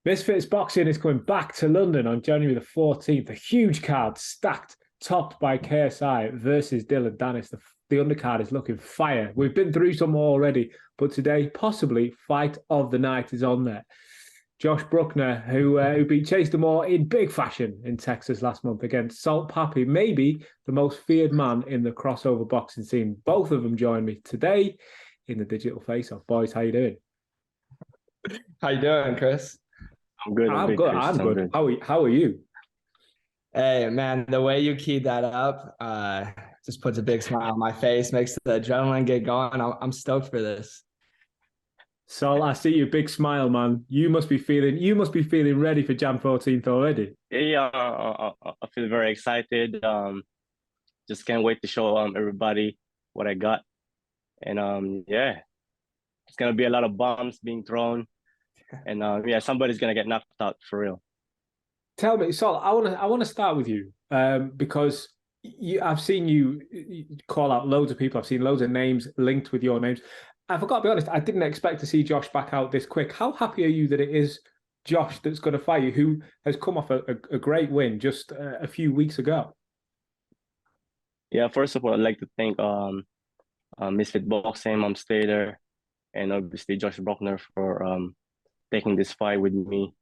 Misfits Boxing is coming back to London on January the 14th. A huge card stacked, topped by KSI versus Dylan Dennis. The undercard is looking fire. We've been through some already, but today, possibly, fight of the night is on there. Josh Brueckner, who beat Chase Demore in big fashion in Texas last month against Salt Papi, maybe the most feared man in the crossover boxing scene. Both of them join me today in the Digital Face-Off. Boys, how you doing? How you doing, Chris? I'm good. I'm good. Chris. I'm good. How are you? Hey, man, the way you keyed that up just puts a big smile on my face, makes the adrenaline get going. I'm stoked for this. Sol, I see your big smile, man. You must be feeling ready for Jan 14th already. Yeah, I feel very excited. Just can't wait to show everybody what I got. And yeah, it's gonna be a lot of bombs being thrown, and yeah, somebody's gonna get knocked out for real. Tell me, Sol, I want to start with you because I've seen you call out loads of people. I've seen loads of names linked with your names. I forgot to be honest, I didn't expect to see Josh back out this quick. How happy are you that it is Josh that's going to fight you, who has come off a great win just a few weeks ago? Yeah, first of all, I'd like to thank Misfit Boxing, Mom Stater, and obviously Josh Brueckner for taking this fight with me.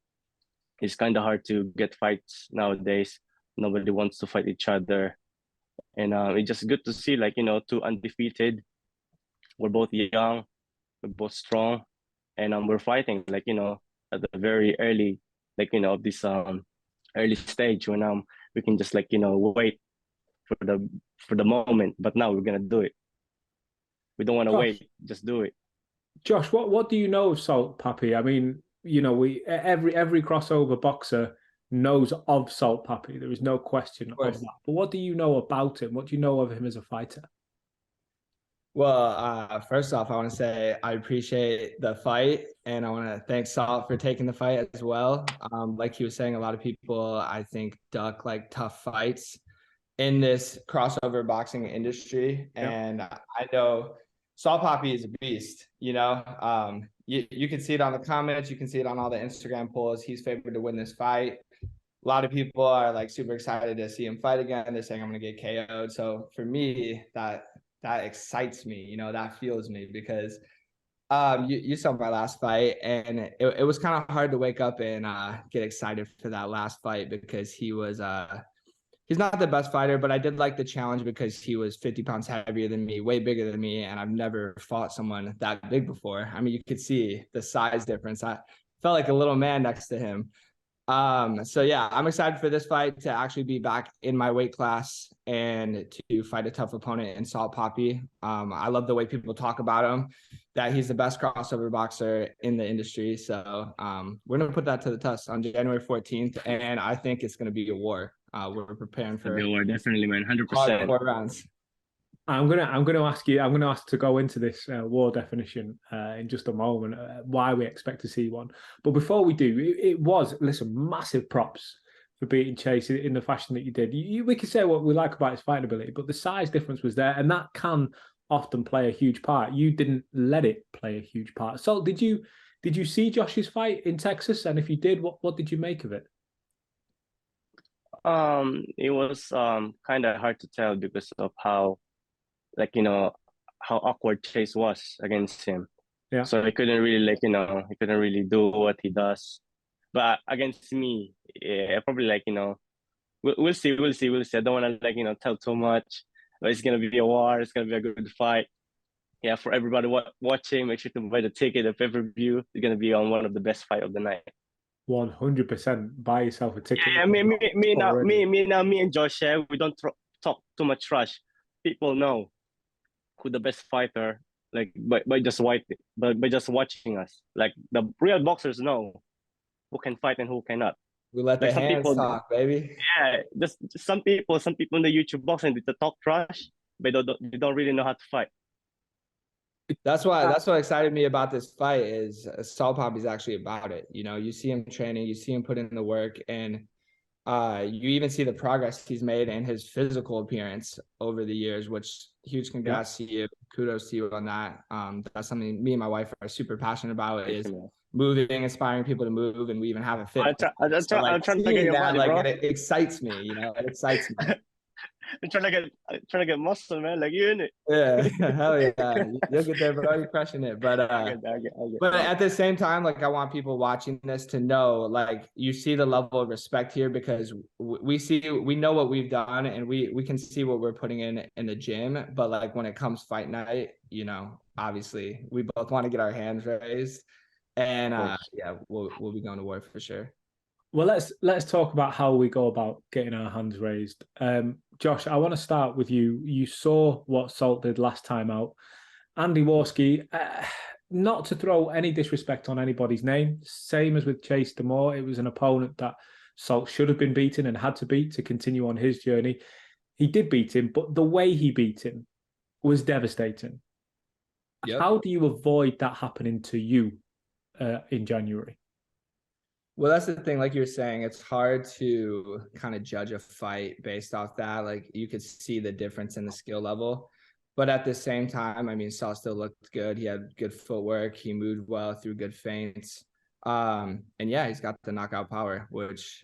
It's kind of hard to get fights nowadays. Nobody wants to fight each other. And it's just good to see, like, two undefeated. We're both young, we're both strong, and we're fighting, like, at the very early, like, of this early stage when we can just, like, wait for the moment. But now we're gonna do it. We don't want to wait, just do it. Josh, what do you know of Salt Papi? I mean, every crossover boxer knows of Salt Papi. There is no question of that. But what do you know about him? What do you know of him as a fighter? Well, first off, I want to say I appreciate the fight, and I want to thank Salt for taking the fight as well. Like he was saying, a lot of people, I think, duck like tough fights in this crossover boxing industry, and I know Salt Papi is a beast. You can see it on the comments, you can see it on all the Instagram polls. He's favored to win this fight. A lot of people are like super excited to see him fight again. They're saying I'm gonna get KO'd. So for me, that excites me. That fuels me because you saw my last fight, and it was kind of hard to wake up and get excited for that last fight because he was he's not the best fighter, but I did like the challenge because he was 50 pounds heavier than me, way bigger than me, and I've never fought someone that big before. I mean, you could see the size difference. I felt like a little man next to him. So yeah, I'm excited for this fight to actually be back in my weight class and to fight a tough opponent in Salt Papi. I love the way people talk about him, that he's the best crossover boxer in the industry. So we're gonna put that to the test on January 14th, and I think it's gonna be a war. We're preparing for a war, definitely, man, 100%. Hard rounds. I'm gonna ask to go into this war definition in just a moment, why we expect to see one. But before we do, it was, listen, massive props for beating Chase in the fashion that you did. We can say what we like about his fighting ability, but the size difference was there, and that can often play a huge part. You didn't let it play a huge part. So did you see Josh's fight in Texas? And if you did, what did you make of it? It was kind of hard to tell because of how, like, how awkward Chase was against him. Yeah. So he couldn't really, he couldn't really do what he does. But against me, yeah, probably, we'll see. I don't want to, tell too much. But it's gonna be a war. It's gonna be a good fight. Yeah, for everybody watching, make sure to buy the ticket, the pay-per-view. It's gonna be on one of the best fight of the night. 100%. Buy yourself a ticket. Yeah, me and Josh, we don't talk too much trash. People know who the best fighter, like by just watching us. Like the real boxers know who can fight and who cannot. We let the hands talk, baby. Yeah, just some people in the YouTube boxing they talk trash, but they don't really know how to fight. That's what excited me about this fight is Salt Papi is actually about it. You see him training, you see him put in the work, and You even see the progress he's made in his physical appearance over the years, which huge congrats to you. Kudos to you on that. That's something me and my wife are super passionate about, is moving, inspiring people to move, and we even have a fit. I'm trying to get your body, bro. It excites me, you know, it excites me. I'm trying to get muscle, man. Like you in it. Yeah, hell yeah. You'll get there, bro. You're crushing it. But but at the same time, like, I want people watching this to know, like, you see the level of respect here, because we know what we've done, and we can see what we're putting in the gym. But like, when it comes fight night, you know, obviously we both want to get our hands raised, and yeah, we'll be going to war for sure. Well, let's talk about how we go about getting our hands raised. Josh, I want to start with you. You saw what Salt did last time out. Andy Warski, not to throw any disrespect on anybody's name, same as with Chase Demore, it was an opponent that Salt should have been beaten and had to beat to continue on his journey. He did beat him, but the way he beat him was devastating. Yep. How do you avoid that happening to you in January? Well, that's the thing. Like you're saying, it's hard to kind of judge a fight based off that. Like, you could see the difference in the skill level. But at the same time, I mean, Saul still looked good. He had good footwork. He moved well through good feints. And yeah, he's got the knockout power, which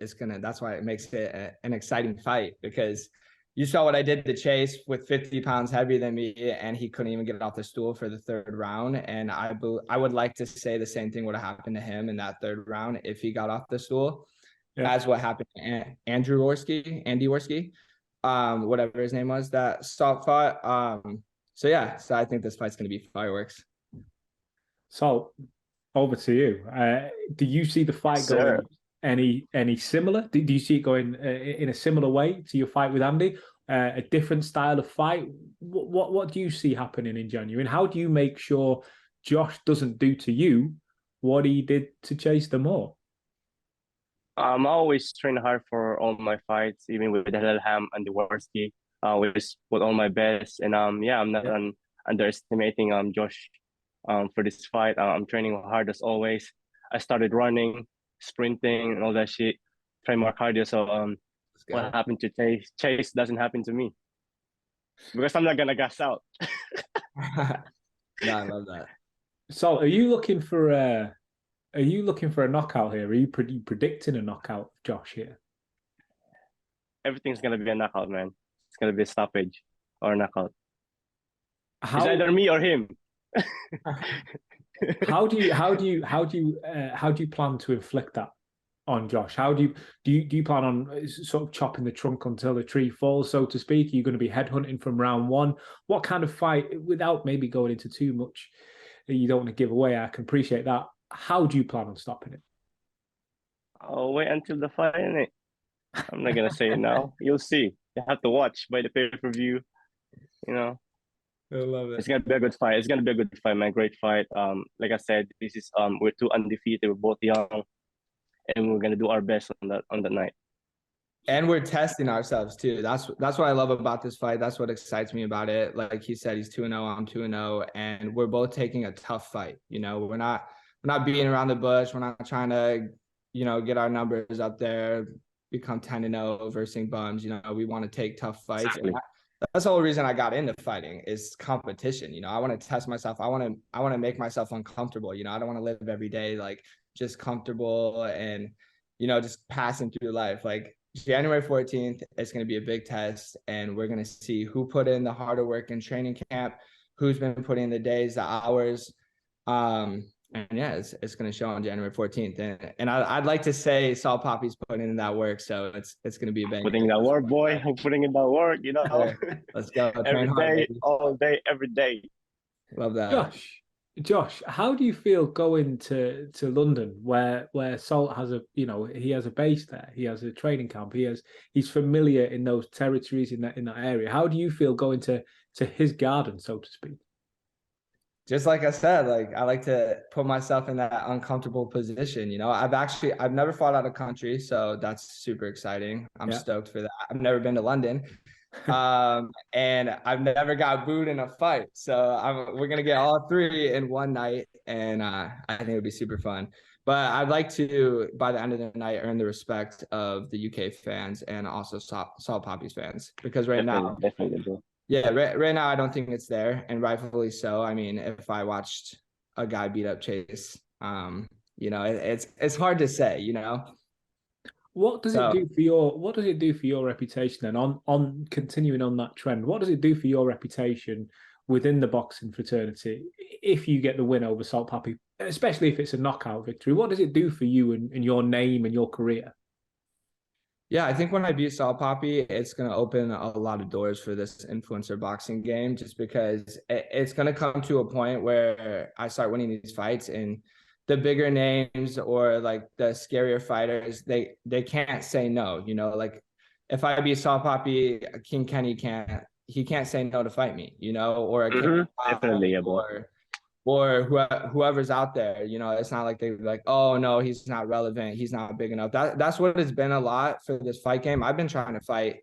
that's why it makes it an exciting fight, because you saw what I did to Chase with 50 pounds heavier than me, and he couldn't even get off the stool for the third round. And I would like to say the same thing would have happened to him in that third round if he got off the stool, as what happened to Andy Warski, whatever his name was, that Salt fought. So yeah, so I think this fight's going to be fireworks. So over to you. Do you see the fight going any similar? Do you see it going in a similar way to your fight with Andy? A different style of fight? What do you see happening in January? And how do you make sure Josh doesn't do to you what he did to Chase Demore? I'm always training hard for all my fights, even with the Lelham and the Warski. We just put all my best, and yeah, I'm not underestimating Josh for this fight. I'm training hard as always. I started running, sprinting, and all that shit. Try more cardio. So what happened to Chase doesn't happen to me, because I'm not gonna gas out. Yeah, I love that. So, are you looking for a knockout here? Are you predicting a knockout, Josh, here? Everything's gonna be a knockout, man. It's gonna be a stoppage or a knockout. It's either me or him. How do you plan to inflict that on Josh? How do you plan on sort of chopping the trunk until the tree falls, so to speak? Are you going to be headhunting from round one? What kind of fight, without maybe going into too much you don't want to give away? I can appreciate that. How do you plan on stopping it? I'll wait until the fight, innit? I'm not gonna say it now. You'll see. You have to watch by the pay-per-view. You know. I love it. It's gonna be a good fight. It's gonna be a good fight, man. Great fight. Like I said, this is we're two undefeated. We're both young, and we're gonna do our best on that night. And we're testing ourselves too. That's what I love about this fight. That's what excites me about it. Like he said, he's 2-0, I'm 2-0, and we're both taking a tough fight. You know, we're not beating around the bush. We're not trying to, you know, get our numbers up there, become 10-0 versus bums. You know, we want to take tough fights. Exactly. That's the whole reason I got into fighting, is competition. You know, I want to test myself. I want to make myself uncomfortable. You know, I don't want to live every day like just comfortable and, you know, just passing through life. Like January 14th, it's going to be a big test, and we're going to see who put in the harder work in training camp, who's been putting in the days, the hours. And yeah, it's going to show on January 14th. And I'd like to say Saul Papi's putting in that work. So it's going to be a bang. Putting in that work, boy. Putting in that work, you know. Let's go. Every day, all day, every day. Love that. Josh, how do you feel going to London, where Salt has he has a base there, he has a training camp, he's familiar in those territories in that area? How do you feel going to his garden, so to speak? Just like I said, like I like to put myself in that uncomfortable position. You know, I've never fought out of country, so that's super exciting. I'm stoked for that. I've never been to London. And I've never got booed in a fight. So we're going to get all three in one night, and I think it'll be super fun. But I'd like to, by the end of the night, earn the respect of the UK fans and also Salt Papi's fans, because Definitely, bro. yeah, right now I don't think it's there, and rightfully so. I mean, if I watched a guy beat up Chase, it's hard to say, What does it do for your reputation then? On continuing on that trend, what does it do for your reputation within the boxing fraternity if you get the win over Salt Papi, especially if it's a knockout victory? What does it do for you and your name and your career? Yeah, I think when I beat Salt Papi, it's going to open a lot of doors for this influencer boxing game, just because it's going to come to a point where I start winning these fights, and the bigger names or like the scarier fighters, they can't say no. Like if I beat Salt Papi, King Kenny can't say no to fight me, or a King Definitely, yeah, bro. or whoever's out there, it's not like they're like, oh no, he's not relevant, he's not big enough. That's what it's been a lot for this fight game. I've been trying to fight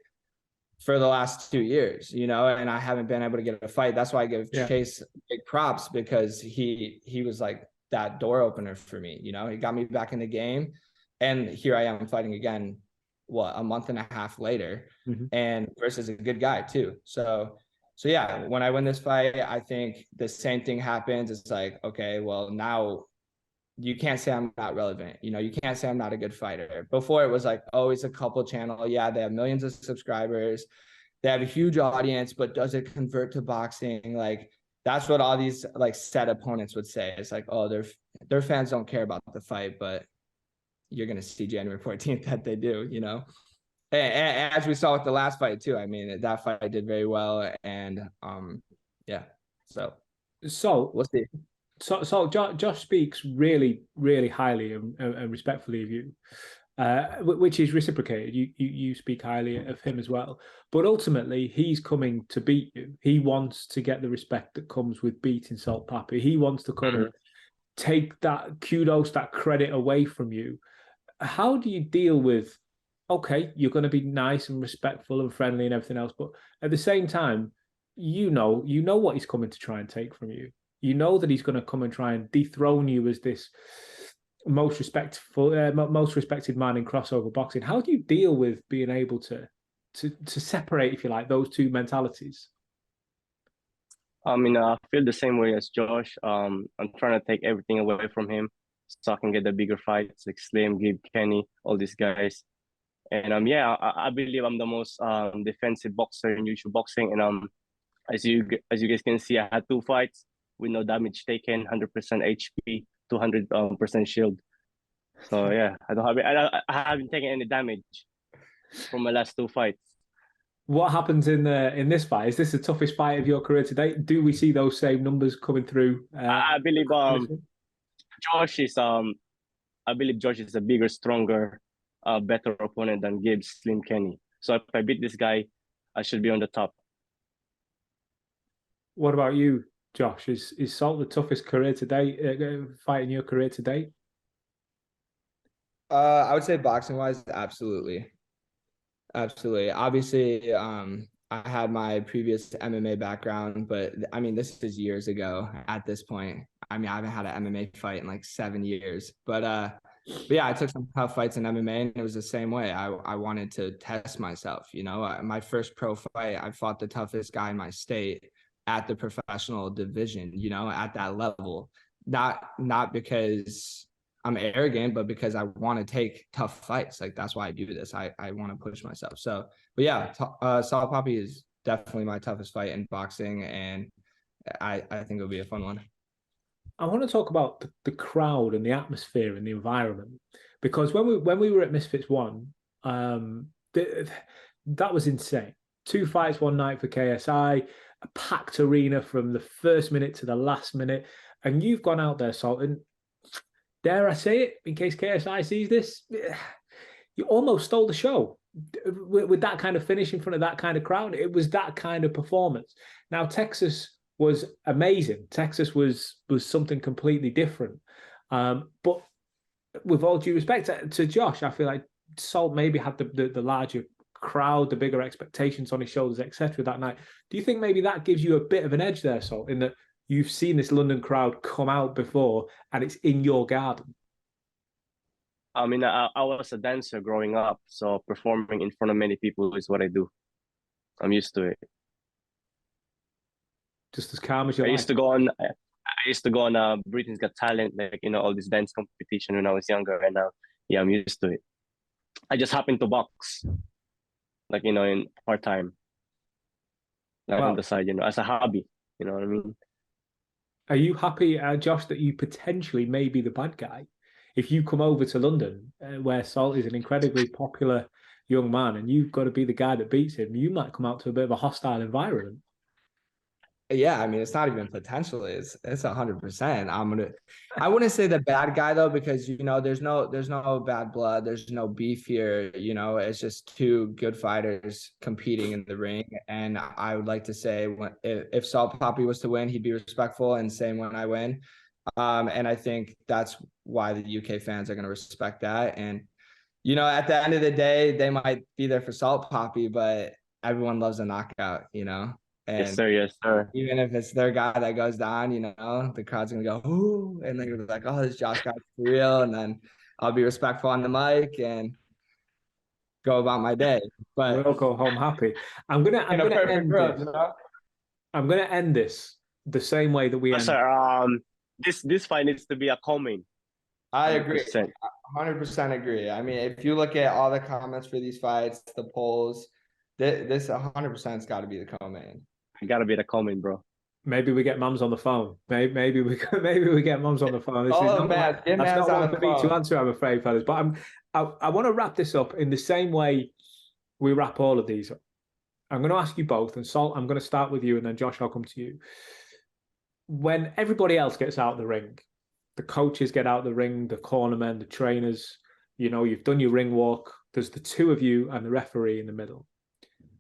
for the last 2 years, and I haven't been able to get a fight. That's why I give Chase big props, because he was like that door opener for me. He got me back in the game, and here I am fighting again, a month and a half later, and versus a good guy too. So yeah, when I win this fight, I think the same thing happens. It's like, okay, well, now you can't say I'm not relevant. You can't say I'm not a good fighter. Before it was like, oh, it's a couple channel. Yeah, they have millions of subscribers. They have a huge audience, but does it convert to boxing? Like, that's what all these like set opponents would say. It's like, oh, their fans don't care about the fight, but you're going to see January 14th that they do, And as we saw with the last fight too, I mean, that fight did very well, and yeah. So we'll see. So Josh speaks really, really highly and respectfully of you, which is reciprocated. You speak highly of him as well, but ultimately he's coming to beat you. He wants to get the respect that comes with beating Salt Papi. He wants to come and take that kudos, that credit away from you. How do you deal with? Okay, you're going to be nice and respectful and friendly and everything else, but at the same time, you know what he's coming to try and take from you. You know that he's going to come and try and dethrone you as this most respected man in crossover boxing. How do you deal with being able to separate, if you like, those two mentalities? I mean, I feel the same way as Josh. I'm trying to take everything away from him so I can get the bigger fights like Slim, Gib, Kenny, all these guys. And I believe I'm the most defensive boxer in YouTube boxing. And as you guys can see, I had 2 fights with no damage taken, 100% HP, 200% shield. So yeah, I haven't taken any damage from my last 2 fights. What happens in this fight? Is this the toughest fight of your career to date? Do we see those same numbers coming through? I believe Josh is a bigger, stronger, better opponent than Gibbs, Slim, Kenny. So if I beat this guy, I should be on the top. What about you, Josh? Is Salt the toughest career to date, fight in your career to date? I would say boxing wise, absolutely. Absolutely. Obviously, I had my previous MMA background, but I mean, this is years ago at this point. I mean, I haven't had an MMA fight in like 7 years, but yeah, I took some tough fights in MMA, and it was the same way. I wanted to test myself. My first pro fight, I fought the toughest guy in my state at the professional division, at that level, not because I'm arrogant, but because I want to take tough fights. Like, that's why I do this. I want to push myself. So, but yeah, Salt Papi is definitely my toughest fight in boxing, and I think it'll be a fun one. I want to talk about the crowd and the atmosphere and the environment, because when we were at Misfits 1, that was insane. 2 fights one night for KSI, a packed arena from the first minute to the last minute, and you've gone out there, Salt, and dare I say it, in case KSI sees this, you almost stole the show with that kind of finish in front of that kind of crowd. It was that kind of performance. Now, Texas was amazing. Texas was something completely different. But with all due respect to Josh, I feel like Salt maybe had the larger crowd, the bigger expectations on his shoulders, etc. that night. Do you think maybe that gives you a bit of an edge there, Salt, in that you've seen this London crowd come out before and it's in your garden? I mean, I was a dancer growing up, so performing in front of many people is what I do. I'm used to it. Just as calm as you I like. used to go on. I used to go on Britain's Got Talent, like all this dance competition when I was younger, and now, yeah, I'm used to it. I just happen to box, like in part time, like on Well, the side, as a hobby. You know what I mean? are you happy, Josh, that you potentially may be the bad guy if you come over to London, where Salt is an incredibly popular young man, and you've got to be the guy that beats him? You might come out to a bit of a hostile environment. Yeah, I mean, it's not even potentially. It's 100%. I wouldn't say the bad guy though, because there's no bad blood, there's no beef here. It's just two good fighters competing in the ring. And I would like to say, if Salt Papi was to win, he'd be respectful, and same when I win. And I think that's why the UK fans are going to respect that. And at the end of the day, they might be there for Salt Papi, but everyone loves a knockout. Yes, And sir. Yes, sir. even if it's their guy that goes down, the crowd's gonna go, ooh, and then you're like, oh, this Josh guy's for real. And then I'll be respectful on the mic and go about my day. But We'll go home happy. I'm gonna end world, this. I'm gonna end this the same way that we No, end. sir. This fight needs to be a comment. I agree. 100%. 100% agree. I mean, if you look at all the comments for these fights, the polls, this 100% has got to be the co-main. I gotta be the comment, bro. Maybe we get mums on the phone. Maybe we get mums on the phone. This is Oh, not man, get that's mans not on one the for me to phone. answer, I'm afraid, fellas. But I want to wrap this up in the same way we wrap all of these up. I'm going to ask you both, and Salt, I'm going to start with you, and then Josh, I'll come to you. When everybody else gets out of the ring, the coaches get out of the ring, the cornermen, the trainers, you've done your ring walk. There's the two of you and the referee in the middle.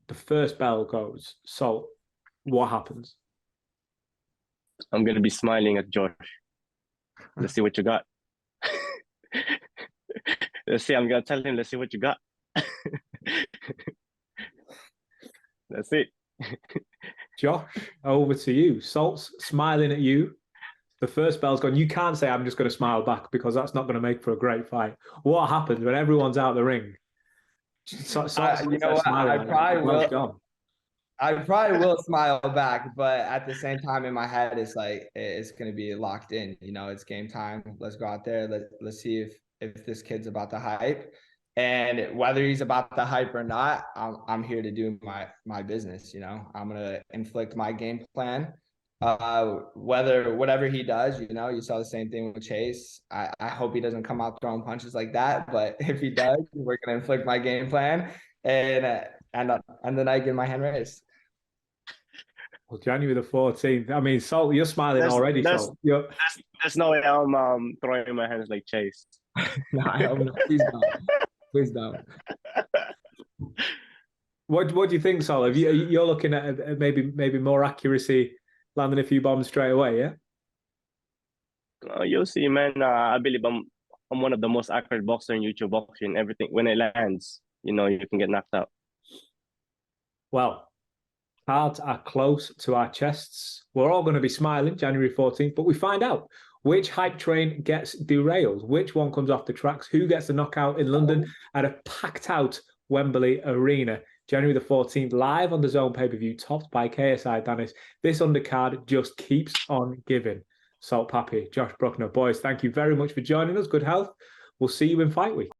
The first bell goes. Salt, what happens? I'm gonna be smiling at Josh. Let's see what you got. Let's see. I'm gonna tell him. Let's see what you got. That's it. Josh, over to you. Salt's smiling at you. The first bell's gone. You can't say, I'm just going to smile back, because that's not going to make for a great fight. What happens when everyone's out of the ring? Salt's You know what? I probably will smile back, but at the same time in my head, it's like, it's going to be locked in. It's game time. Let's go out there. Let's see if this kid's about the hype. And whether he's about the hype or not, I'm here to do my business. I'm going to inflict my game plan. Whatever he does, you saw the same thing with Chase. I hope he doesn't come out throwing punches like that, but if he does, we're going to inflict my game plan and then I get my hand raised. Well, January the 14th. I mean, Salt, you're smiling already, Salt. There's no way I'm throwing my hands like Chase. No, please don't. Please don't. What do you think, Sol? You're looking at maybe more accuracy, landing a few bombs straight away, yeah? You'll see, man. I believe I'm one of the most accurate boxers in YouTube boxing. Everything when it lands, you can get knocked out. Well, cards are close to our chests. We're all going to be smiling January 14th, but we find out which hype train gets derailed, which one comes off the tracks, who gets the knockout in London at a packed-out Wembley Arena. January the 14th, live on the DAZN pay-per-view, topped by KSI Danis. This undercard just keeps on giving. Salt Papi, Josh Brueckner. Boys, thank you very much for joining us. Good health. We'll see you in Fight Week.